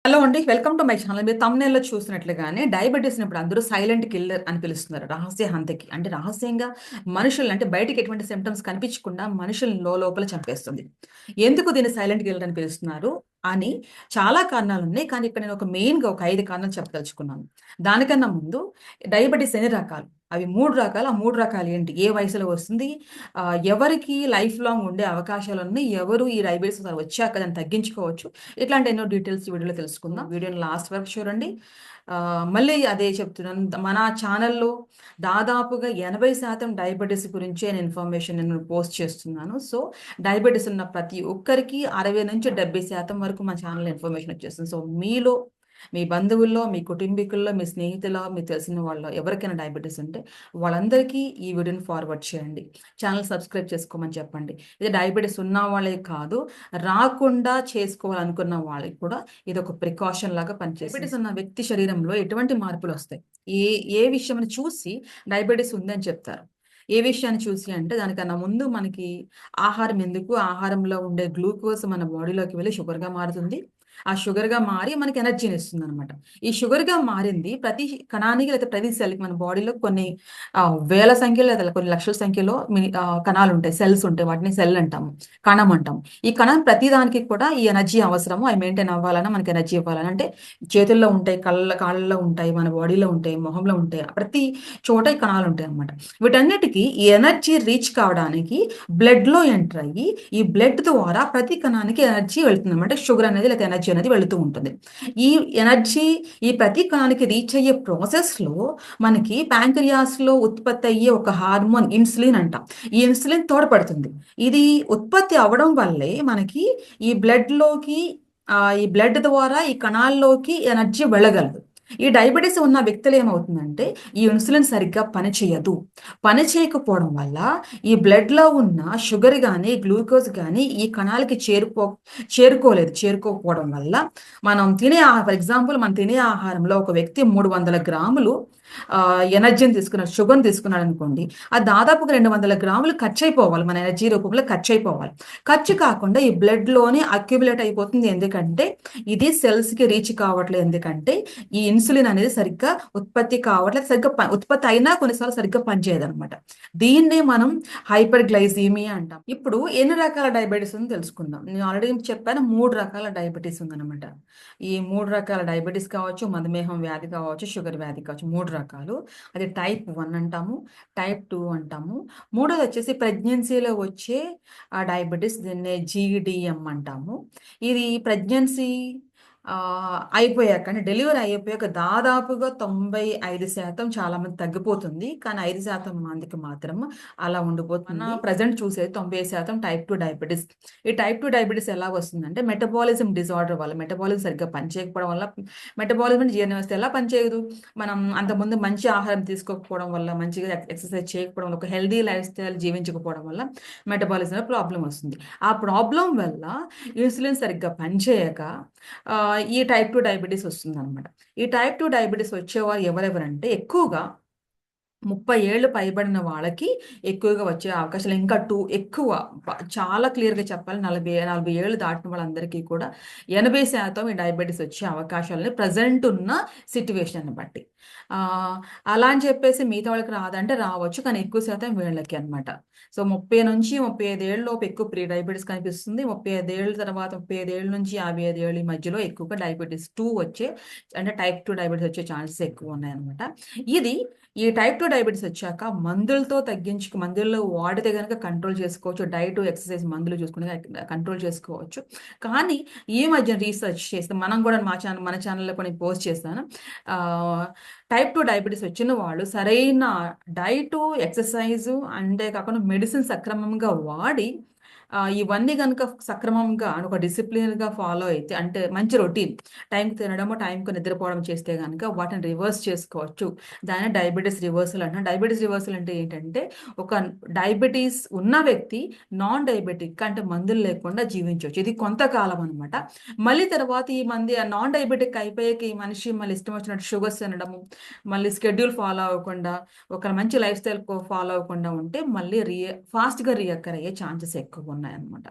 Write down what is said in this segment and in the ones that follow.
Hello అండి. Welcome to my channel. మీరు థంబ్‌నెయిల్‌లో చూసినట్లుగానే డయాబెటిస్‌ని ఇప్పుడు అందరూ సైలెంట్ కిల్లర్ అని పిలుస్తున్నారు. రహస్య హంతకి. అంటే రహస్యంగా మనుషుల్ని అంటే బయటికి ఎటువంటి సింప్టమ్స్ కనిపించకుండా మనుషుల్ని లోపల చంపేస్తుంది. ఎందుకు దీన్ని సైలెంట్ కిల్లర్ అని పిలుస్తున్నారు అని చాలా కారణాలున్నాయి. కానీ ఇక్కడ నేను మెయిన్‌గా ఒక 5 కారణాలు చెప్పదలుచుకున్నాను. దానికన్నా ముందు డయాబెటిస్ ఎన్ని రకాలు? అవి 3 రకాలు. ఆ 3 రకాలు ఏంటి? ఏ వయసులో వస్తుంది? ఎవరికి లైఫ్ లాంగ్ ఉండే అవకాశాలున్నాయి? ఎవరు ఈ డయాబెటిస్ వచ్చాక దాన్ని తగ్గించుకోవచ్చు? ఇట్లాంటి ఎన్నో డీటెయిల్స్ ఈ వీడియోలో తెలుసుకుందాం. వీడియోని లాస్ట్ వరకు చూడండి. మళ్ళీ అదే చెప్తున్నాను. మన ఛానల్‌లో దాదాపుగా 80% డయాబెటిస్ గురించే ఇన్ఫర్మేషన్ నేను పోస్ట్ చేస్తున్నాను. సో, డయాబెటిస్ ఉన్న ప్రతి ఒక్కరికి 60-70% వరకు మన ఛానల్‌లో ఇన్ఫర్మేషన్ వచ్చేస్తుంది. సో, మీలో మీ బంధువుల్లో, మీ కుటుంబీకుల్లో, మీ స్నేహితులో, మీకు తెలిసిన వాళ్ళలో ఎవరికైనా డయాబెటిస్ ఉంటే వాళ్ళందరికీ ఈ వీడియోని ఫార్వర్డ్ చేయండి. ఛానల్ సబ్స్క్రైబ్ చేసుకోమని చెప్పండి. ఇది డయాబెటిస్ ఉన్న వాళ్ళే కాదు, రాకుండా చేసుకోవాలనుకున్న వాళ్ళకి కూడా ఇదొక ప్రికాషన్ లాగా పనిచేస్తుంది. డయాబెటిస్ ఉన్న వ్యక్తి శరీరంలో ఎటువంటి మార్పులొస్తాయి? ఏ ఏ విషయమని చూసి డయాబెటిస్ ఉందని చెప్తారు? ఏ విషయాన్ని చూసి అంటే దానికన్నా ముందు మనకి ఆహారం ఎందుకు? ఆహారంలో ఉండే గ్లూకోజ్ మన బాడీలోకి వెళ్లి షుగర్‌గా మారుతుంది. ఆ షుగర్‌గా మారి మనకి ఎనర్జీనిస్తుందనమాట. ఈ షుగర్‌గా మారింది ప్రతి కణానికి లేదా ప్రతి సెల్‌కి మన బాడీలో కొన్ని వేల సంఖ్యలో లేదా కొన్ని లక్షల సంఖ్యలో కణాలుంటాయి. సెల్స్ ఉంటాయి. వాటిని సెల్ అంటాము. కణం అంటాము. ఈ కణం ప్రతి దానికి కూడా ఈ ఎనర్జీ అవసరము. అవి మెయింటైన్ అవ్వాలన్నా, మనకి ఎనర్జీ ఇవ్వాలన్నా అంటే చేతుల్లో ఉంటాయి, కాళ్ళలో ఉంటాయి, మన బాడీలో ఉంటాయి, మొహంలో ఉంటాయి. ప్రతి చోట ఈ కణాలుంటాయన్నమాట. వీటన్నిటికి ఈ ఎనర్జీ రీచ్ కావడానికి బ్లడ్‌లో ఎంటర్ అయ్యి, ఈ బ్లడ్ ద్వారా ప్రతి కణానికి ఎనర్జీ వెళ్తుందన్నమాట. అంటే షుగర్ అనేది లేకపోతే ఎనర్జీ అనేది వెళుతూ ఉంటుంది. ఈ ఎనర్జీ ఈ ప్రతి కణానికి రీచ్ అయ్యే ప్రాసెస్‌లో మనకి ప్యాంక్రియాస్‌లో ఉత్పత్తి అయ్యే ఒక హార్మోన్ ఇన్సులిన్ అంటాం. ఈ ఇన్సులిన్ తోడ్పడుతుంది. ఇది ఉత్పత్తి అవ్వడం వల్లే మనకి ఈ బ్లడ్‌లోకి ఈ బ్లడ్ ద్వారా ఈ కణాల్లోకి ఎనర్జీ వెళ్ళగలదు. ఈ డయాబెటిస్ ఉన్న వ్యక్తులు ఏమవుతుందంటే, ఈ ఇన్సులిన్ సరిగ్గా పనిచేయదు. పని చేయకపోవడం వల్ల ఈ బ్లడ్‌లో ఉన్న షుగర్ గాని, గ్లూకోజ్ గాని ఈ కణాలకి చేరుకోలేదు. చేరుకోకపోవడం వల్ల ఫర్ ఎగ్జాంపుల్ మనం తినే ఆహారంలో ఒక వ్యక్తి 300 గ్రాములు ఎనర్జీని తీసుకున్నాడు, షుగర్‌ని తీసుకున్నాడనుకోండి. అది దాదాపుగా 200 గ్రాములు ఖర్చయిపోవాలి. మన ఎనర్జీ రూపంలో ఖర్చయిపోవాలి. ఖర్చు కాకుండా ఈ బ్లడ్‌లోనే అక్యుములేట్ అయిపోతుంది. ఎందుకంటే, ఇది సెల్స్‌కి రీచ్ కావట్లేదు. ఎందుకంటే, ఈ ఇన్సులిన్ అనేది సరిగ్గా ఉత్పత్తి కావట్లేదు. ఉత్పత్తి అయినా కొన్నిసార్లు సరిగ్గా పనిచేయదనమాట. దీన్నే మనం హైపర్ గ్లైసీమియా అంటాం. ఇప్పుడు ఎన్ని రకాల డయాబెటిస్ ఉందో తెలుసుకుందాం. నేను ఆల్రెడీ చెప్పాను 3 రకాల డయాబెటిస్ ఉందనమాట. ఈ 3 రకాల డయాబెటిస్ కావచ్చు, మధుమేహం వ్యాధి కావచ్చు, షుగర్ వ్యాధి కావచ్చు. 3 రకాలు. అది టైప్ 1 అంటాము, టైప్ 2 అంటాము. మూడోదొచ్చేసి ప్రెగ్నెన్సీలో వచ్చే డయాబెటిస్ దీన్నే జీడీఎం అంటాము. ఇది ప్రెగ్నెన్సీ అయిపోయాక అంటే డెలివరీ అయిపోయాక దాదాపుగా 95% చాలామంది తగ్గిపోతుంది. కానీ 5% మందికి మాత్రం అలా ఉండిపోతుంది. ప్రెజెంట్ చూసేది 90% టైప్ 2 డయాబెటిస్. ఈ టైప్ 2 డయాబెటిస్ ఎలా వస్తుందంటే మెటబాలిజం డిజార్డర్ వల్ల, మెటబాలిజం సరిగ్గా పనిచేయకపోవడం వల్ల, మెటబాలిజం అంటే జీర్ణ వ్యవస్థ ఎలా పనిచేయదు? మనం అంతకుముందు మంచి ఆహారం తీసుకోకపోవడం వల్ల, మంచిగా ఎక్సర్సైజ్ చేయకపోవడం వల్ల, ఒక హెల్తీ లైఫ్ స్టైల్ జీవించకపోవడం వల్ల మెటబాలిజంలో ప్రాబ్లమ్ వస్తుంది. ఆ ప్రాబ్లమ్ వల్ల ఇన్సులిన్ సరిగ్గా పనిచేయక ఈ టైప్ 2 డయాబెటిస్ వస్తుందనమాట. ఈ టైప్ 2 డయాబెటిస్ వచ్చేవారు ఎవరెవరంటే ఎక్కువగా 30 ఏళ్ళు పైబడిన వాళ్ళకి ఎక్కువగా వచ్చే అవకాశాలు ఇంకా ఎక్కువ చాలా క్లియర్‌గా చెప్పాలి 40 ఏళ్ళు దాటిన వాళ్ళందరికీ కూడా 80% ఈ డయాబెటిస్ వచ్చే అవకాశాలని ప్రెజెంట్ ఉన్న సిట్యుయేషన్‌ని బట్టి. ఆహ్, అలా అని చెప్పేసి మిగతా వాళ్ళకి రాదంటే రావచ్చు. కానీ ఎక్కువ శాతం వీళ్ళకి అన్నమాట. సో, 30-35 ఏళ్లలోపు ఎక్కువ ప్రీ డయాబెటిస్ కనిపిస్తుంది. 35 ఏళ్ల తర్వాత 35 ఏళ్ల నుంచి 55 ఏళ్ల ఈ మధ్యలో ఎక్కువగా డయాబెటిస్ 2 అంటే టైప్ 2 డయాబెటిస్ వచ్చే ఛాన్సెస్ ఎక్కువున్నాయన్నమాట. ఇది ఈ టైప్ 2 డయాబెటిస్ వచ్చాక మందుల్లో వాడితే గనక కంట్రోల్ చేసుకోవచ్చు. డైట్, ఎక్సర్సైజ్ మందులు చూసుకుంటే కంట్రోల్ చేసుకోవచ్చు. కానీ ఈ మధ్య రీసెర్చ్ చేస్తే మనం కూడా మన ఛానెల్‌లో కొన్ని పోస్ట్ చేశాను. ఆహ్, టైప్ 2 డయాబెటిస్ వచ్చిన వాళ్ళు సరైన డైటు, ఎక్సర్సైజు అంతే కాకుండా మెడిసిన్ సక్రమంగా వాడి ఇవన్నీ గనుక సక్రమంగా ఒక డిసిప్లిన్‌గా ఫాలో అయితే అంటే మంచి రొటీన్ టైంకి తినడము, టైంకి నిద్రపోవడం చేస్తే గనక వాటిని రివర్స్ చేసుకోవచ్చు. దాన్నే డయాబెటిస్ రివర్సల్ అంటాం. డయాబెటిస్ రివర్సల్ అంటే ఏంటంటే, ఒక డయాబెటిస్ ఉన్న వ్యక్తి నాన్ డయాబెటిక్ అంటే మందులు లేకుండా జీవించొచ్చు. ఇది కొంతకాలం అనమాట. మళ్ళీ తర్వాత నాన్ డయాబెటిక్ అయిపోయాక ఈ మనిషి మళ్ళీ ఇష్టం వచ్చినట్టు షుగర్స్ తినడము, మళ్ళీ స్కెడ్యూల్ ఫాలో అవ్వకుండా, ఒక మంచి లైఫ్ స్టైల్ ఫాలో అవ్వకుండా ఉంటే మళ్ళీ ఫాస్ట్‌గా రీఅక్కర్ అయ్యే ఛాన్సెస్ ఎక్కువున్నాయన్నమాట.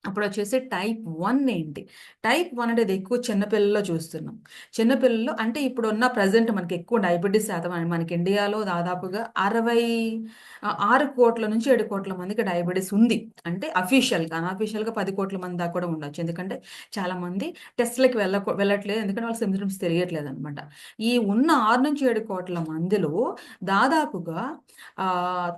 అప్పుడొచ్చేసి టైప్ 1 ఏంటి? టైప్ 1 అనేది ఎక్కువ చిన్నపిల్లల్లో చూస్తున్నాం. చిన్నపిల్లల్లో అంటే ఇప్పుడున్న ప్రెజెంట్ మనకి ఎక్కువ డయాబెటిస్ శాతం మనకి ఇండియాలో దాదాపుగా 6,00,00,000-7,00,00,000 మందికి డయాబెటిస్ ఉంది. అంటే అఫీషియల్‌గా, అన్‌అఫీషియల్‌గా 10,00,00,000 మంది దాకా కూడా ఉండొచ్చు. ఎందుకంటే చాలామంది టెస్ట్‌లకి వెళ్ళట్లేదు. ఎందుకంటే వాళ్ళకి సింప్టమ్స్ తెలియట్లేదనమాట. ఈ ఉన్న 6-7,00,00,000 మందిలో దాదాపుగా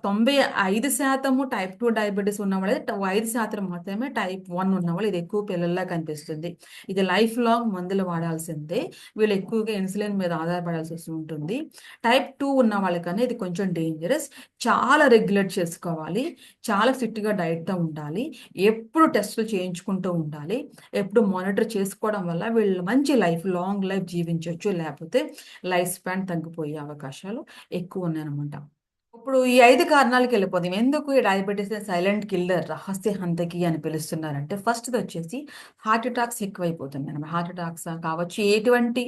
95% టైప్ 2 డయాబెటిస్ ఉన్నవాళ్ళే 5% మాత్రమే టైప్ 1 ఉన్నవాళ్ళు. ఇది ఎక్కువ పిల్లల్లా కనిపిస్తుంది. ఇది లైఫ్ లాంగ్ మందులు వాడాల్సిందే. వీళ్ళు ఎక్కువగా ఇన్సులిన్ మీద ఆధారపడాల్సి వస్తూ ఉంటుంది. టైప్ 2 ఉన్న వాళ్ళకన్నా ఇది కొంచెం డేంజరస్. చాలా రెగ్యులేట్ చేసుకోవాలి. చాలా స్ట్రిక్ట్‌గా డైట్‌తో ఉండాలి. ఎప్పుడు టెస్టులు చేయించుకుంటూ ఉండాలి. ఎప్పుడు మానిటర్ చేసుకోవడం వల్ల వీళ్ళు మంచి లైఫ్, లాంగ్ లైఫ్ జీవించొచ్చు. లేకపోతే లైఫ్ స్పాన్ తగ్గిపోయే అవకాశాలు ఎక్కువున్నాయనమాట. ఇప్పుడు ఈ 5 కారణాలకెళ్ళిపోదాం. ఎందుకు ఈ డయాబెటిస్‌ని సైలెంట్ కిల్లర్, రహస్య హంతకి అని పిలుస్తున్నారంటే, ఫస్ట్‌దొచ్చేసి హార్ట్ అటాక్స్ ఎక్కువైపోతున్నాయన్నమాట. హార్ట్ అటాక్స్ కావచ్చు, ఎటువంటి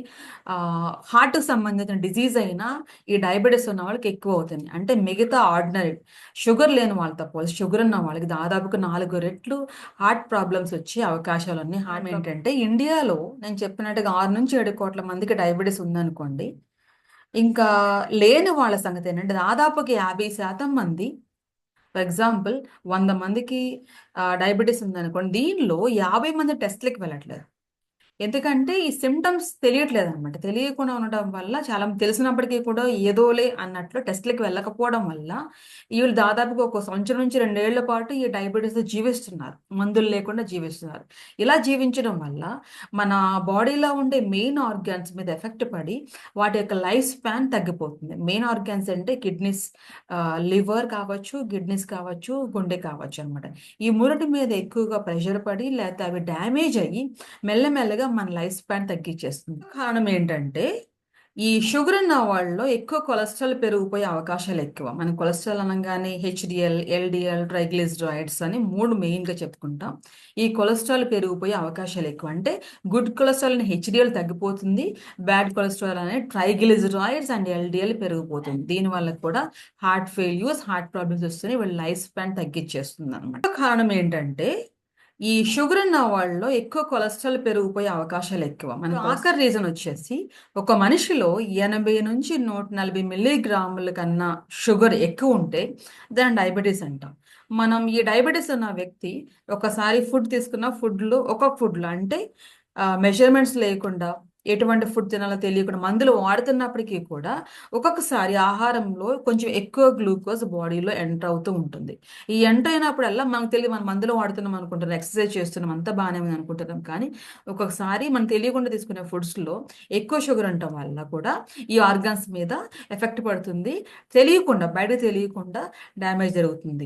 హార్ట్‌కి సంబంధించిన డిసీజ్ అయినా ఈ డయాబెటిస్ ఉన్న వాళ్ళకి ఎక్కువవుతుంది. అంటే మిగతా ఆర్డినరీ షుగర్ లేని వాళ్ళతో పోలిసి షుగర్ ఉన్న వాళ్ళకి దాదాపుగా 4 రెట్లు హార్ట్ ప్రాబ్లమ్స్ వచ్చే అవకాశాలున్నాయి. హార్ట్ ఏంటంటే ఇండియాలో నేను చెప్పినట్టుగా 6-7 కోట్ల మందికి డయాబెటిస్ ఉందనుకోండి. ఇంకా లేని వాళ్ళ సంగతేనంటే దాదాపుగా 50% మంది ఫర్ ఎగ్జాంపుల్ 100 మందికి డయాబెటిస్ ఉందనుకోండి. దీనిలో 50 మంది టెస్ట్‌లకి వెళ్ళట్లేదు. ఎందుకంటే ఈ సింప్టమ్స్ తెలియట్లేదనమాట. తెలియకుండా ఉండడం వల్ల చాలా తెలిసినప్పటికీ కూడా ఏదోలే అన్నట్లు టెస్ట్‌లకి వెళ్ళకపోవడం వల్ల ఈళ్ళు దాదాపుగా ఒక సంవత్సరం నుంచి 2 ఏళ్ల పాటు ఈ డయాబెటిస్‌తో జీవిస్తున్నారు. మందులు లేకుండా జీవిస్తున్నారు. ఇలా జీవించడం వల్ల మన బాడీలో ఉండే మెయిన్ ఆర్గాన్స్ మీద ఎఫెక్ట్ పడి వాటి యొక్క లైఫ్ స్పాన్ తగ్గిపోతుంది. మెయిన్ ఆర్గాన్స్ అంటే కిడ్నీస్, లివర్ కావచ్చు, కిడ్నీస్ కావచ్చు, గుండె కావచ్చు అనమాట. ఈ మూడిటి మీద ఎక్కువగా ప్రెషర్ పడి లేతే అవి డ్యామేజ్ అయ్యి మెల్లమెల్లగా మన లైఫ్ స్పాన్ తగ్గిచ్చేస్తుంది. కారణం ఏంటంటే, ఈ షుగర్ ఉన్న వాళ్ళలో ఎక్కువ కొలెస్ట్రాల్ పెరిగిపోయే అవకాశాలెక్కువ. మనం కొలెస్ట్రాల్ అనంగానే హెచ్‌డీఎల్, ఎల్‌డీఎల్, ట్రైగ్లిజరాయిడ్స్ అని 3 మెయిన్‌గా చెప్పుకుంటాం. ఈ కొలెస్ట్రాల్ పెరిగిపోయే అవకాశాలెక్కువ. అంటే గుడ్ కొలెస్ట్రాల్ అని హెచ్‌డీఎల్ తగ్గిపోతుంది. బ్యాడ్ కొలెస్ట్రాల్ అనే ట్రైగ్లిజరాయిడ్స్ అండ్ ఎల్‌డీఎల్ పెరిగిపోతుంది. దీనివల్ల కూడా హార్ట్ ఫెయిల్యూర్స్, హార్ట్ ప్రాబ్లమ్స్ వస్తున్నాయి. వీళ్ళ లైఫ్ స్పాన్ తగ్గిచ్చేస్తుందనమాట. కారణం ఏంటంటే ఈ షుగర్ ఉన్న వాళ్ళలో ఎక్కువ కొలెస్ట్రాల్ పెరిగిపోయే అవకాశాలెక్కువ. మనకు ఆఖరి రీజన్ వచ్చేసి ఒక మనిషిలో 80-140 మిల్లీగ్రాముల కన్నా షుగర్ ఎక్కువుంటే దాన్ని డయాబెటిస్ అంటాం. మనం ఈ డయాబెటిస్ ఉన్న వ్యక్తి ఒకసారి ఫుడ్ తీసుకున్న ఫుడ్‌లో అంటే మెజర్‌మెంట్స్ లేకుండా ఎటువంటి ఫుడ్ తినాలో తెలియకుండా మందులు వాడుతున్నప్పటికీ కూడా ఒక్కొక్కసారి ఆహారంలో కొంచెం ఎక్కువ గ్లూకోజ్ బాడీలో ఎంటర్ అవుతూ ఉంటుంది. ఈ ఎంటర్ అయినప్పుడల్లా మనకు తెలియదు మనం మందులు వాడుతున్నాం అనుకుంటున్నాం, ఎక్సర్సైజ్ చేస్తున్నాం అంతా బానే ఉంది అనుకుంటున్నాం. కానీ ఒక్కొక్కసారి మనం తెలియకుండా తీసుకునే ఫుడ్స్‌లో ఎక్కువ షుగర్ ఉండటం వల్ల కూడా ఈ ఆర్గాన్స్ మీద ఎఫెక్ట్ పడుతుంది. తెలియకుండా బయటకి తెలియకుండా డ్యామేజ్ జరుగుతుంది.